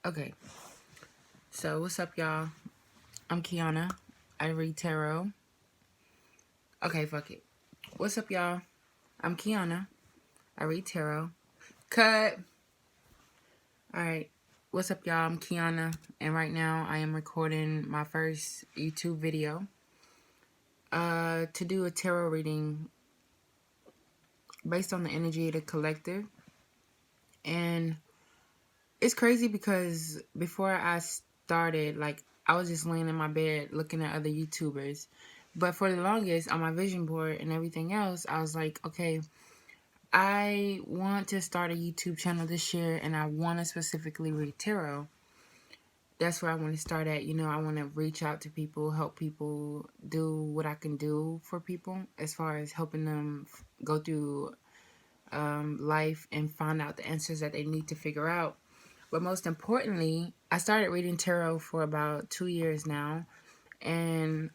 Okay, so what's up, y'all? I'm Kiana. I read tarot. Okay, fuck it. What's up, y'all? I'm Kiana. I read tarot. Cut. Alright, what's up, y'all? I'm Kiana, and right now I am recording my first YouTube video to do a tarot reading based on the energy of the collective. And it's crazy because before I started, like, I was just laying in my bed looking at other YouTubers. But for the longest, on my vision board and everything else, I was like, okay, I want to start a YouTube channel this year, and I want to specifically read tarot. That's where I want to start at. You know, I want to reach out to people, help people, do what I can do for people as far as helping them go through life and find out the answers that they need to figure out. But most importantly, I started reading tarot for about 2 years now, and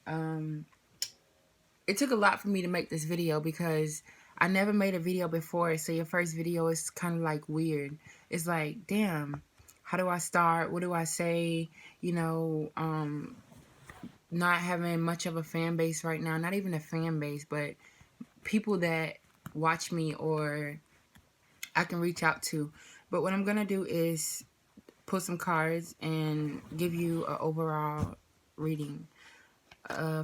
it took a lot for me to make this video because I never made a video before. So your first video is kind of like weird. It's like, damn, how do I start? What do I say? You know, not having much of a fan base right now. Not even a fan base, but people that watch me or I can reach out to. But what I'm gonna do is pull some cards and give you an overall reading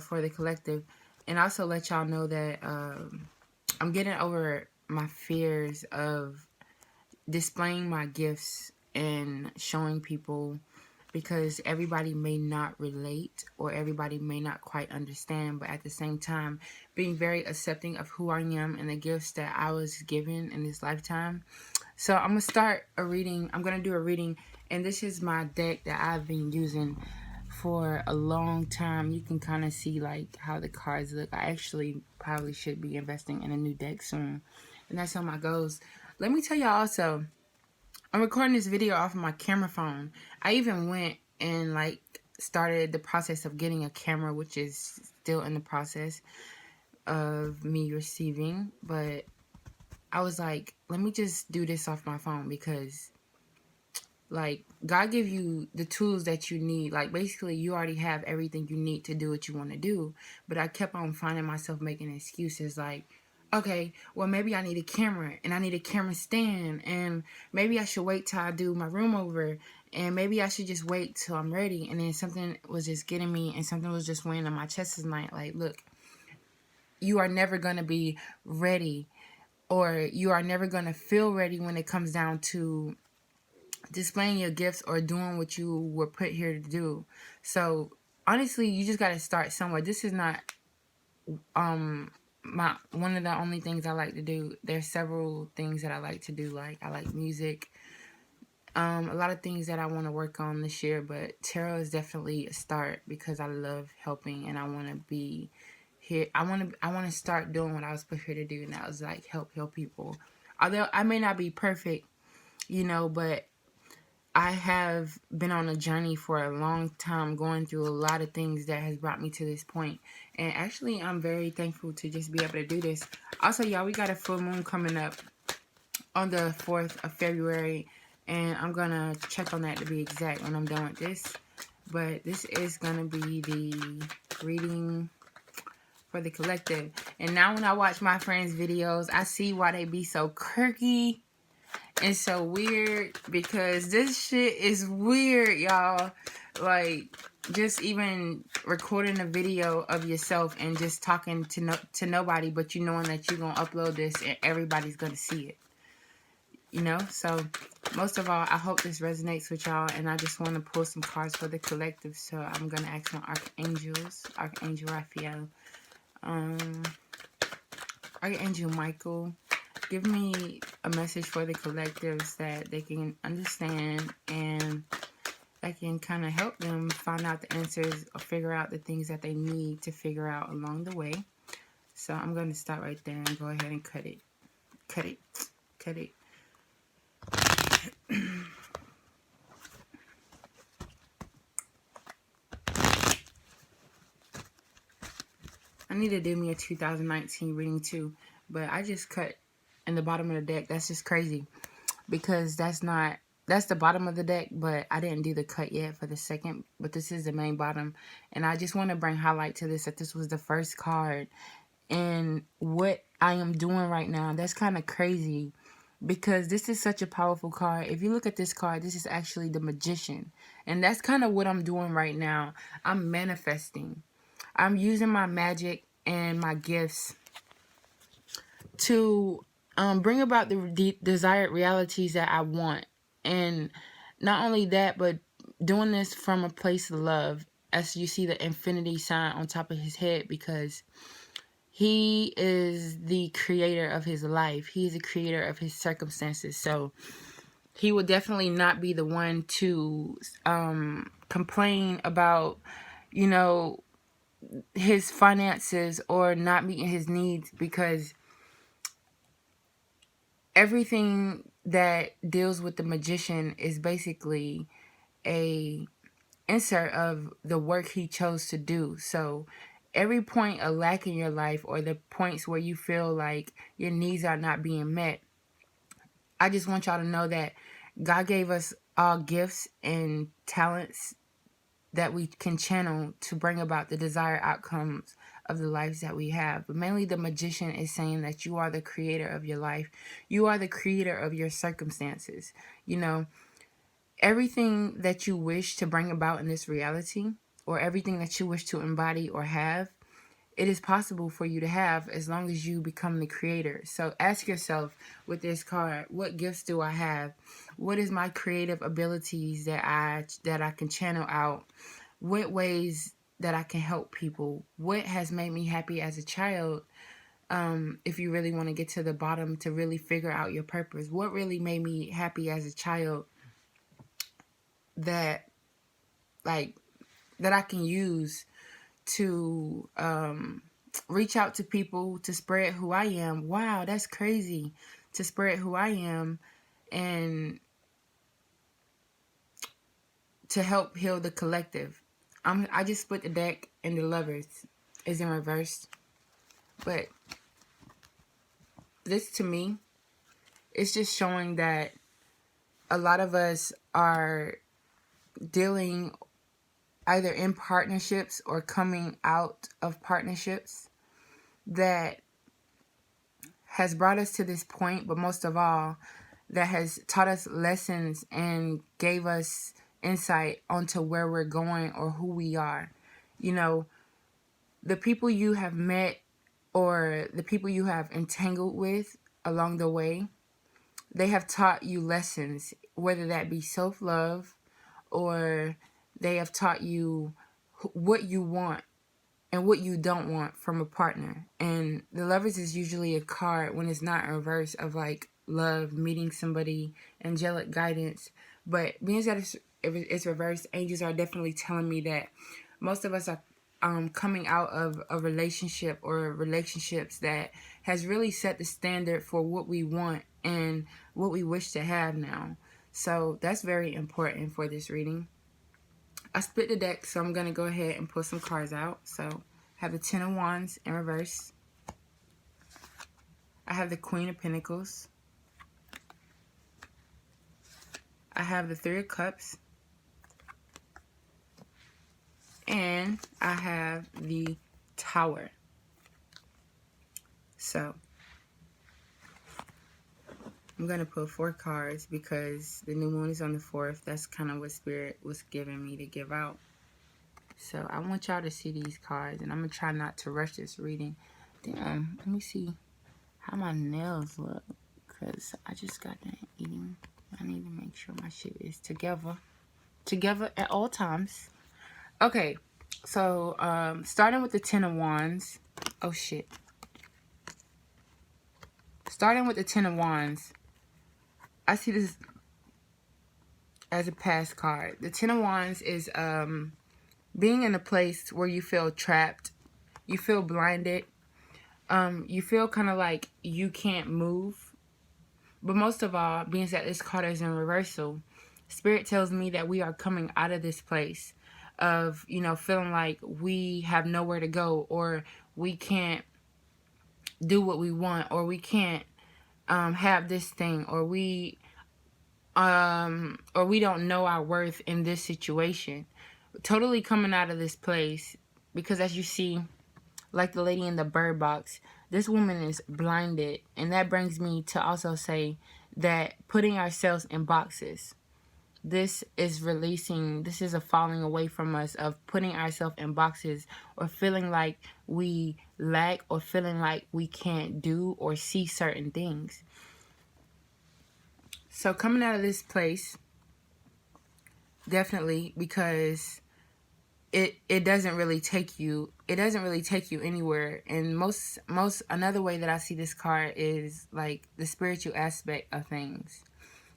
for the collective, and also let y'all know that I'm getting over my fears of displaying my gifts and showing people, because everybody may not relate or everybody may not quite understand, but at the same time being very accepting of who I am and the gifts that I was given in this lifetime. So I'm gonna start a reading. I'm gonna do a reading, and this is my deck that I've been using for a long time. You can kind of see like how the cards look. I actually probably should be investing in a new deck soon, and that's on my goals. Let me tell y'all also, I'm recording this video off of my camera phone. I even went and like started the process of getting a camera, which is still in the process of me receiving, but I was like, let me just do this off my phone, because like God give you the tools that you need. Like basically you already have everything you need to do what you want to do. But I kept on finding myself making excuses like, okay, well maybe I need a camera and I need a camera stand, and maybe I should wait till I do my room over, and maybe I should just wait till I'm ready. And then something was just getting me, and something was just weighing on my chest tonight. Like, look, you are never gonna be ready, or you are never gonna feel ready when it comes down to displaying your gifts or doing what you were put here to do. So honestly, you just got to start somewhere. This is not my one of the only things I like to do. There's several things that I like to do. Like I like music. A lot of things that I want to work on this year, but tarot is definitely a start because I love helping and I want to be here. I want to start doing what I was put here to do, and that was like help people. Although I may not be perfect, you know, but I have been on a journey for a long time, going through a lot of things that has brought me to this point. And actually, I'm very thankful to just be able to do this. Also, y'all, we got a full moon coming up on the 4th of February. And I'm going to check on that to be exact when I'm done with this. But this is going to be the reading for the collective. And now when I watch my friends' videos, I see why they be so quirky. It's so weird, because this shit is weird, y'all. Like, just even recording a video of yourself and just talking to nobody, but you knowing that you're gonna upload this and everybody's gonna see it. You know? So, most of all, I hope this resonates with y'all, and I just want to pull some cards for the collective. So, I'm gonna ask my archangels, Archangel Raphael, Archangel Michael. Give me a message for the collectives that they can understand, and that can kind of help them find out the answers or figure out the things that they need to figure out along the way. So I'm going to stop right there and go ahead and cut it. Cut it. Cut it. I need to do me a 2019 reading too, but I just cut in the bottom of the deck. That's just crazy, because that's not that's the bottom of the deck, but I didn't do the cut yet for the second. But this is the main bottom. And I just want to bring highlight to this, that this was the first card. And what I am doing right now, that's kind of crazy. Because this is such a powerful card. If you look at this card, this is actually the Magician. And that's kind of what I'm doing right now. I'm manifesting. I'm using my magic and my gifts to bring about the desired realities that I want. And not only that, but doing this from a place of love. As you see the infinity sign on top of his head, because he is the creator of his life. He is the creator of his circumstances. So he will definitely not be the one to complain about, you know, his finances or not meeting his needs, because everything that deals with the Magician is basically a insert of the work he chose to do. So every point of lack in your life, or the points where you feel like your needs are not being met, I just want y'all to know that God gave us all gifts and talents that we can channel to bring about the desired outcomes of the lives that we have. But mainly the Magician is saying that you are the creator of your life. You are the creator of your circumstances. You know, everything that you wish to bring about in this reality, or everything that you wish to embody or have, it is possible for you to have, as long as you become the creator. So ask yourself with this card, what gifts do I have? What is my creative abilities that I can channel out? What ways that I can help people? What has made me happy as a child? If you really want to get to the bottom to really figure out your purpose, what really made me happy as a child that that I can use to reach out to people, to spread who I am. Wow, that's crazy. To spread who I am and to help heal the collective. I just split the deck and the Lovers is in reverse. But this, to me, it's just showing that a lot of us are dealing either in partnerships or coming out of partnerships that has brought us to this point, but most of all, that has taught us lessons and gave us insight onto where we're going or who we are. You know, the people you have met or the people you have entangled with along the way, they have taught you lessons, whether that be self-love, or they have taught you what you want and what you don't want from a partner. And the Lovers is usually a card, when it's not in reverse, of like love, meeting somebody, angelic guidance. But being that it's reversed, angels are definitely telling me that most of us are coming out of a relationship or relationships that has really set the standard for what we want and what we wish to have now. So that's very important for this reading. I split the deck, so I'm going to go ahead and pull some cards out. So I have the Ten of Wands in reverse. I have the Queen of Pentacles. I have the Three of Cups. And I have the Tower. So I'm going to pull 4 cards because the new moon is on the 4th. That's kind of what Spirit was giving me to give out. So I want y'all to see these cards, and I'm going to try not to rush this reading. Damn, let me see how my nails look, because I just got done eating. I need to make sure my shit is together at all times. Okay, so starting with the Ten of Wands. Oh, shit. Starting with the Ten of Wands, I see this as a past card. The Ten of Wands is being in a place where you feel trapped, you feel blinded, you feel kind of like you can't move. But most of all, being that this card is in reversal, Spirit tells me that we are coming out of this place of, you know, feeling like we have nowhere to go, or we can't do what we want, or we can't have this thing, or we or we don't know our worth in this situation. Totally coming out of this place, because as you see, like the lady in the bird box, this woman is blinded. And that brings me to also say that putting ourselves in boxes, this is releasing, this is a falling away from us of putting ourselves in boxes, or feeling like we lack, or feeling like we can't do or see certain things. So coming out of this place, definitely, because it doesn't really take you anywhere. And most another way that I see this card is like the spiritual aspect of things.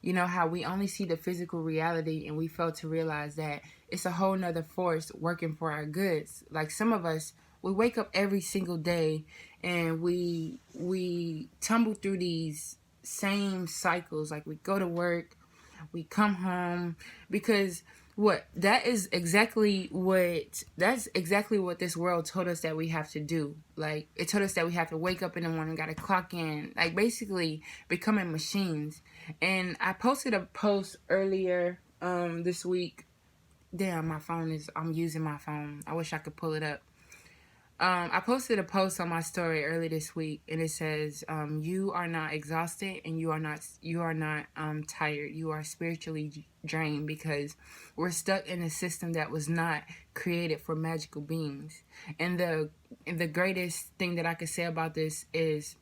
You know how we only see the physical reality, and we fail to realize that it's a whole nother force working for our goods. Like some of us, we wake up every single day and we tumble through these same cycles. Like we go to work, we come home, because that's exactly what this world told us that we have to do. Like it told us that we have to wake up in the morning, gotta clock in, like basically becoming machines. And I posted a post earlier this week. Damn, I'm using my phone. I wish I could pull it up. I posted a post on my story early this week, and it says, "You are not exhausted, and you are not tired. You are spiritually drained because we're stuck in a system that was not created for magical beings." And the greatest thing that I could say about this is,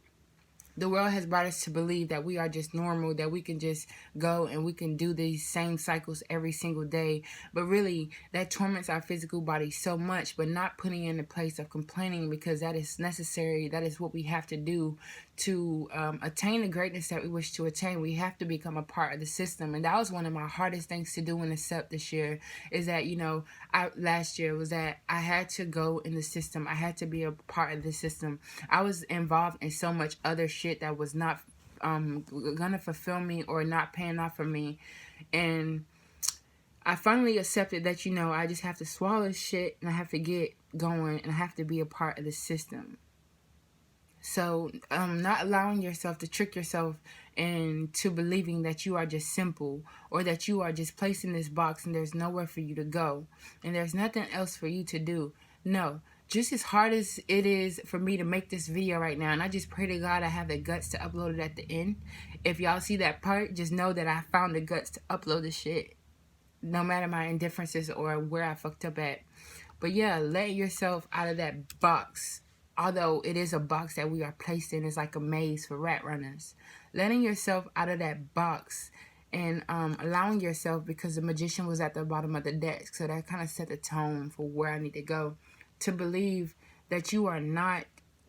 the world has brought us to believe that we are just normal, that we can just go and we can do these same cycles every single day. But really, that torments our physical body so much, but not putting in the place of complaining, because that is necessary. That is what we have to do to attain the greatness that we wish to attain. We have to become a part of the system. And that was one of my hardest things to do and accept this year, is that, last year was that I had to go in the system. I had to be a part of the system. I was involved in so much other shit that was not gonna fulfill me or not paying off for me. And I finally accepted that, I just have to swallow shit, and I have to get going, and I have to be a part of the system. So not allowing yourself to trick yourself into believing that you are just simple, or that you are just placed in this box and there's nowhere for you to go and there's nothing else for you to do. No, just as hard as it is for me to make this video right now, and I just pray to God I have the guts to upload it at the end. If y'all see that part, just know that I found the guts to upload the shit, no matter my indifferences or where I fucked up at. But yeah, let yourself out of that box. Although it is a box that we are placed in, it's like a maze for rat runners. Letting yourself out of that box and allowing yourself, because the magician was at the bottom of the deck, so that kind of set the tone for where I need to go, to believe that you are not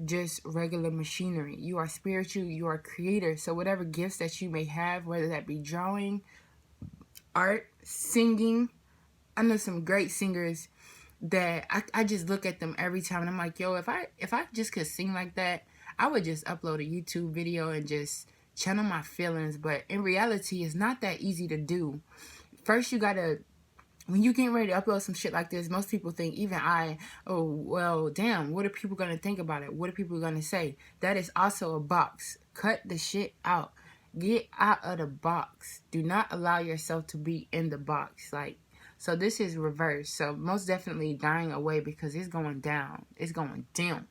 just regular machinery. You are spiritual, you are creator. So whatever gifts that you may have, whether that be drawing, art, singing. I know some great singers that I just look at them every time and I'm like, yo, if I just could sing like that, I would just upload a YouTube video and just channel my feelings. But in reality, it's not that easy to do. First, you gotta, when you getting ready to upload some shit like this, most people think, even oh, well, damn, what are people gonna think about it? What are people gonna say? That is also a box. Cut the shit out. Get out of the box. Do not allow yourself to be in the box. So this is reverse. So most definitely dying away, because it's going down. It's going down.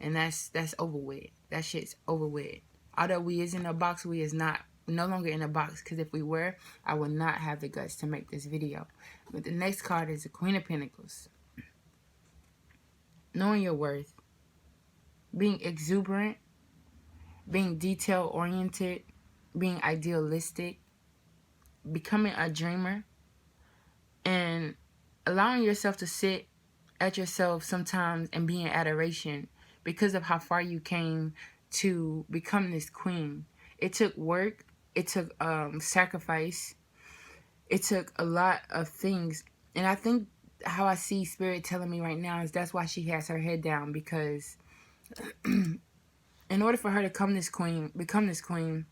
And that's over with. That shit's over with. Although we is in a box, we is no longer in a box. Because if we were, I would not have the guts to make this video. But the next card is the Queen of Pentacles. Knowing your worth. Being exuberant. Being detail-oriented. Being idealistic. Becoming a dreamer. And allowing yourself to sit at yourself sometimes and be in adoration because of how far you came to become this queen. It took work. It took sacrifice. It took a lot of things. And I think how I see Spirit telling me right now is that's why she has her head down, because in order for her to become this queen,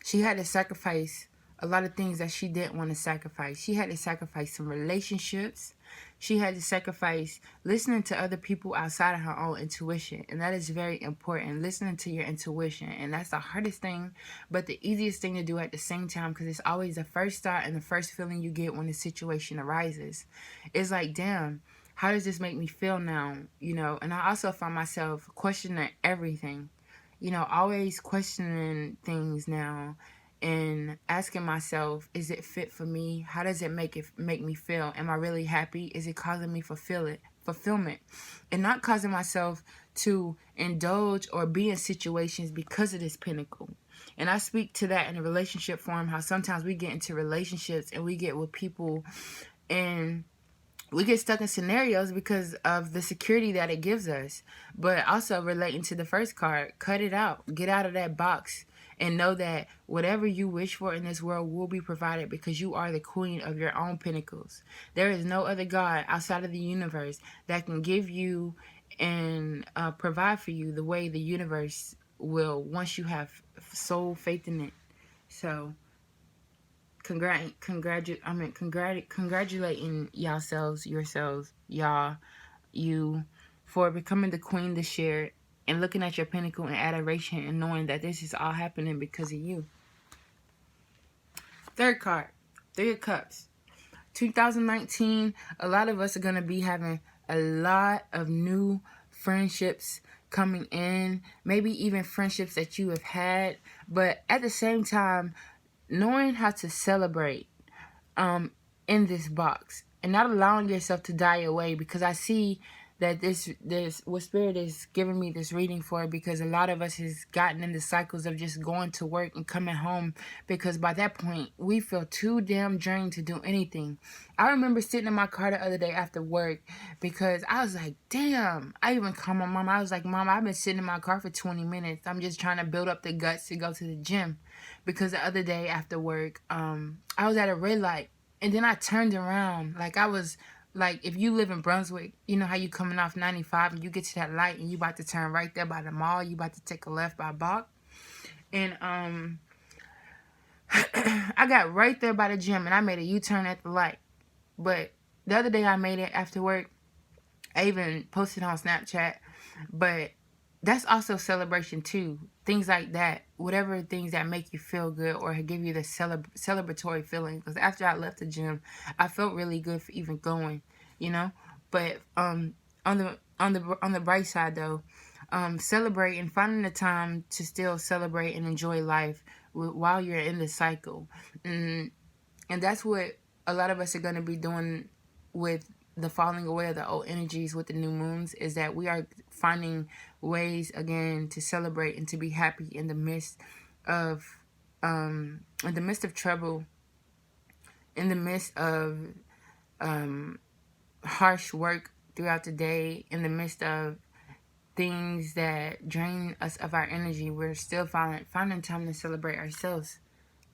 she had to sacrifice a lot of things that she didn't want to sacrifice. She had to sacrifice some relationships. She had to sacrifice listening to other people outside of her own intuition. And that is very important, listening to your intuition. And that's the hardest thing, but the easiest thing to do at the same time, because it's always the first thought and the first feeling you get when the situation arises. It's like, damn, how does this make me feel now? And I also find myself questioning everything, always questioning things now and asking myself, is it fit for me? How does it make me feel? Am I really happy? Is it causing me fulfillment? And not causing myself to indulge or be in situations because of this pinnacle. And I speak to that in a relationship form, how sometimes we get into relationships and we get with people and we get stuck in scenarios because of the security that it gives us. But also relating to the first card, cut it out. Get out of that box and know that whatever you wish for in this world will be provided, because you are the queen of your own pinnacles. There is no other God outside of the universe that can give you and provide for you the way the universe will once you have soul faith in it. So congratulating yourselves, you, for becoming the queen this year and looking at your pinnacle in adoration and knowing that this is all happening because of you. Third card, Three of Cups. 2019, a lot of us are going to be having a lot of new friendships coming in, maybe even friendships that you have had, but at the same time, knowing how to celebrate in this box and not allowing yourself to die away, because I see that this what Spirit is giving me this reading for, because a lot of us has gotten into cycles of just going to work and coming home, because by that point we feel too damn drained to do anything. I remember sitting in my car the other day after work because I was like, damn. I even called my mom. I was like, Mom, I've been sitting in my car for 20 minutes. I'm just trying to build up the guts to go to the gym. Because the other day after work, I was at a red light, and then I turned around. Like, I was like, if you live in Brunswick, you know how you coming off 95 and you get to that light and you about to turn right there by the mall. You about to take a left by Bach. And I got right there by the gym and I made a U-turn at the light. But the other day I made it after work. I even posted on Snapchat. But that's also celebration too. Things like that. Whatever things that make you feel good or give you the celebratory feeling. Because after I left the gym, I felt really good for even going, But on the bright side though, celebrating, finding the time to still celebrate and enjoy life while you're in the cycle. And that's what a lot of us are going to be doing with the falling away of the old energies with the new moons, is that we are finding ways again to celebrate and to be happy in the midst of trouble, in the midst of harsh work throughout the day, in the midst of things that drain us of our energy. We're still finding time to celebrate ourselves.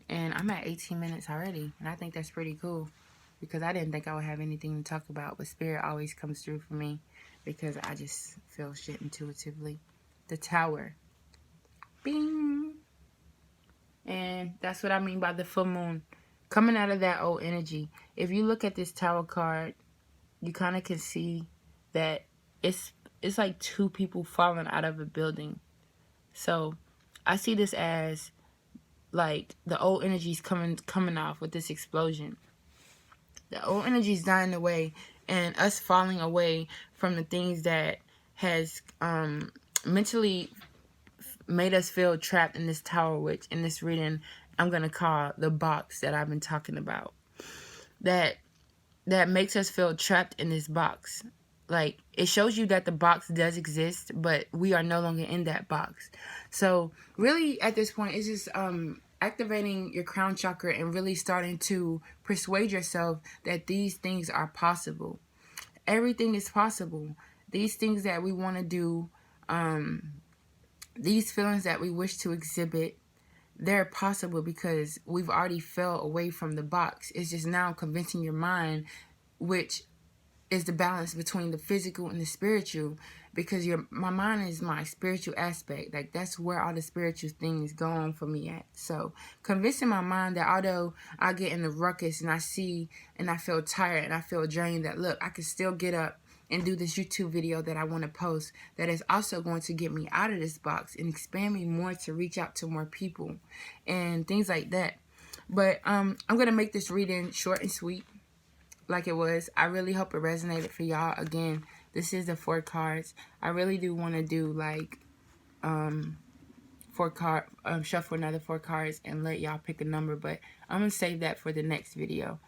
And I'm at 18 minutes already, and I think that's pretty cool, because I didn't think I would have anything to talk about, but Spirit always comes through for me because I just feel shit intuitively. The Tower. Bing! And that's what I mean by the full moon. Coming out of that old energy. If you look at this Tower card, you kind of can see that it's like two people falling out of a building. So I see this as like the old energy's coming off with this explosion. The old energy's dying away, and us falling away from the things that has mentally made us feel trapped in this tower, which in this reading I'm gonna call the box that I've been talking about. That makes us feel trapped in this box. Like, it shows you that the box does exist, but we are no longer in that box. So really at this point, it's just activating your crown chakra and really starting to persuade yourself that these things are possible. Everything is possible. These things that we want to do, these feelings that we wish to exhibit, they're possible because we've already fell away from the box. It's just now convincing your mind, which is the balance between the physical and the spiritual, because my mind is my spiritual aspect. Like, that's where all the spiritual things go on for me at. So convincing my mind that although I get in the ruckus and I see and I feel tired and I feel drained, that look, I can still get up and do this YouTube video that I want to post, that is also going to get me out of this box and expand me more to reach out to more people and things like that. But I'm going to make this reading short and sweet, like it was. I really hope it resonated for y'all. Again, this is the 4 cards. I really do want to do like shuffle another 4 cards and let y'all pick a number, but I'm gonna save that for the next video.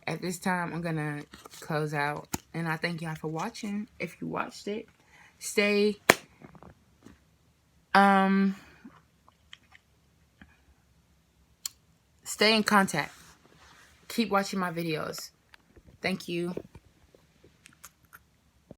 At this time, I'm gonna close out, and I thank y'all for watching. If you watched it, stay in contact. Keep watching my videos. Thank you.